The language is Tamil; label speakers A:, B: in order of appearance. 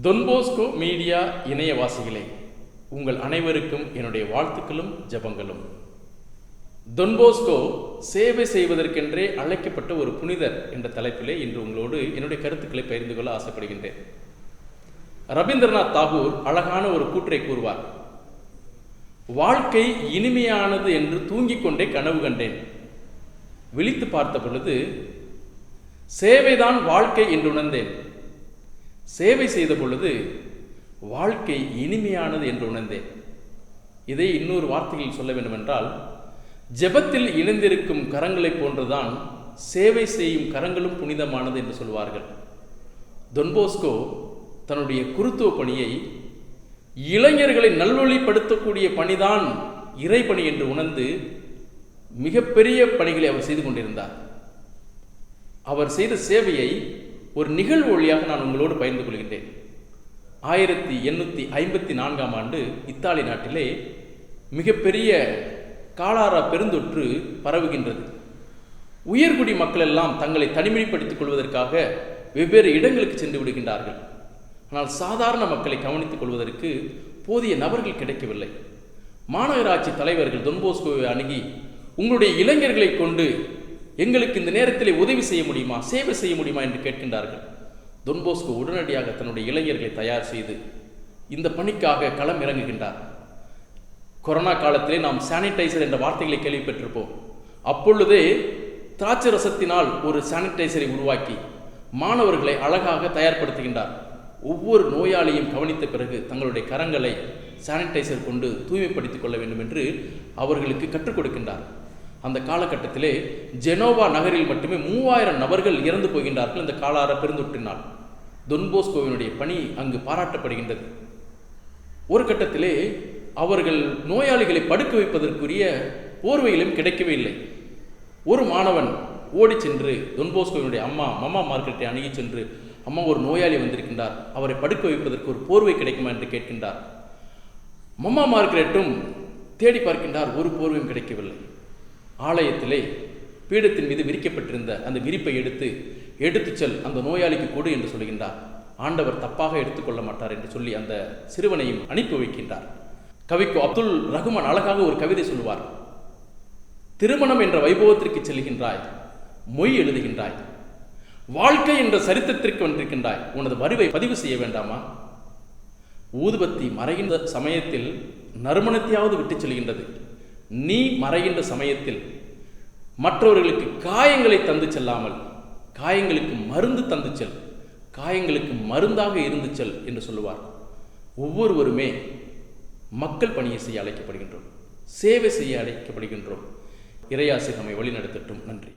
A: தொன்போஸ்கோ மீடியா இணையவாசிகளே, உங்கள் அனைவருக்கும் என்னுடைய வாழ்த்துக்களும் ஜபங்களும். தொன்போஸ்கோ சேவை செய்வதற்கென்றே அழைக்கப்பட்ட ஒரு புனிதர் என்ற தலைப்பிலே இன்று உங்களோடு என்னுடைய கருத்துக்களை பகிர்ந்து கொள்ள ஆசைப்படுகின்றேன். ரவீந்திரநாத் தாகூர் அழகான ஒரு கூற்றை கூறுவார். வாழ்க்கை இனிமையானது என்று தூங்கிக் கொண்டே கனவு கண்டேன். விழித்து பார்த்த பொழுது சேவைதான் வாழ்க்கை என்று உணர்ந்தேன். சேவை செய்த பொழுது வாழ்க்கை இனிமையானது என்று உணர்ந்தேன். இதை இன்னொரு வார்த்தையில் சொல்ல வேண்டுமென்றால், ஜெபத்தில் இணைந்திருக்கும் கரங்களை போன்றுதான் சேவை செய்யும் கரங்களும் புனிதமானது என்று சொல்வார்கள். தொன்போஸ்கோ தன்னுடைய குருத்துவ பணியை இளைஞர்களை நல்வழிப்படுத்தக்கூடிய பணிதான் இறைப்பணி என்று உணர்ந்து மிகப்பெரிய பணிகளை அவர் செய்து கொண்டிருந்தார். அவர் செய்த சேவையை ஒரு நிகழ்வு வழியாக நான் உங்களோடு பகிர்ந்து கொள்கின்றேன். 1854ஆம் ஆண்டு இத்தாலி நாட்டிலே மிகப்பெரிய காலாரா பெருந்தொற்று பரவுகின்றது. உயர்குடி மக்கள் எல்லாம் தங்களை தனிமைப்படுத்திக் கொள்வதற்காக வெவ்வேறு இடங்களுக்கு சென்று விடுகின்றார்கள். ஆனால் சாதாரண மக்களை கவனித்துக் கொள்வதற்கு போதிய நபர்கள் கிடைக்கவில்லை. மாநகராட்சி தலைவர்கள் தொன்போஸ்கோவை அணுகி, உங்களுடைய இளைஞர்களை கொண்டு எங்களுக்கு இந்த நேரத்தில் உதவி செய்ய முடியுமா, சேவை செய்ய முடியுமா என்று கேட்கின்றார்கள். தொன்போஸ்கோ உடனடியாக தன்னுடைய இளைஞர்களை தயார் செய்து இந்த பணிக்காக களம் இறங்குகின்றார். கொரோனா காலத்திலே நாம் சானிடைசர் என்ற வார்த்தைகளை கேள்விப்பட்டிருப்போம். அப்பொழுதே திராட்சை ரசத்தினால் ஒரு சானிடைசரை உருவாக்கி மாணவர்களை அழகாக தயார்படுத்துகின்றார். ஒவ்வொரு நோயாளியும் கவனித்த பிறகு தங்களுடைய கரங்களை சானிடைசர் கொண்டு தூய்மைப்படுத்திக் கொள்ள வேண்டும் என்று அவர்களுக்கு கற்றுக் கொடுக்கின்றார். அந்த காலகட்டத்திலே ஜெனோவா நகரில் மட்டுமே 3000 நபர்கள் இறந்து போகின்றார்கள் இந்த காலார பெருந்தொற்றினால். தொன்போஸ்கோவினுடைய பணி அங்கு பாராட்டப்படுகின்றது. ஒரு கட்டத்திலே அவர்கள் நோயாளிகளை படுக்க வைப்பதற்குரிய போர்வைகளும் கிடைக்கவே இல்லை. ஒரு மாணவன் ஓடி சென்று தொன்போஸ்கோவினுடைய மம்மா மார்க்கெட்டை அணுகி சென்று, அம்மா, ஒரு நோயாளி வந்திருக்கின்றார், அவரை படுக்க வைப்பதற்கு ஒரு போர்வை கிடைக்குமா என்று கேட்கின்றார். மம்மா மார்க்கெட்டும் தேடி பார்க்கின்றார், ஒரு போர்வையும் கிடைக்கவில்லை. ஆலயத்திலே பீடத்தின் மீது விரிக்கப்பட்டிருந்த அந்த விரிப்பை எடுத்து செல், அந்த நோயாளிக்கு கொடு என்று சொல்கின்றார். ஆண்டவர் தப்பாக எடுத்துக்கொள்ள மாட்டார் என்று சொல்லி அந்த சிறுவனையும் அனுப்பி வைக்கின்றார். கவிக்கோ அப்துல் ரகுமான் அழகாக ஒரு கவிதை சொல்லுவார். திருமணம் என்ற வைபவத்திற்கு செல்கின்றாய், மொய் எழுதுகின்றாய், வாழ்க்கை என்ற சரித்திரத்திற்கு வந்திருக்கின்றாய், உனது வருவை பதிவு செய்ய வேண்டாமா? ஊதுபத்தி மறைகின்ற சமயத்தில் நறுமணத்தையாவது விட்டு செல்கின்றது. நீ மறைகின்ற சமயத்தில் மற்றவர்களுக்கு காயங்களை தந்து செல்லாமல் காயங்களுக்கு மருந்து தந்து செல், காயங்களுக்கு மருந்தாக இருந்து செல் என்று சொல்லுவார். ஒவ்வொருவருமே மக்கள் பணியை செய்ய அழைக்கப்படுகின்றோம், சேவை செய்ய அழைக்கப்படுகின்றோம். இறையாசி நம்மை வழிநடத்தட்டும். நன்றி.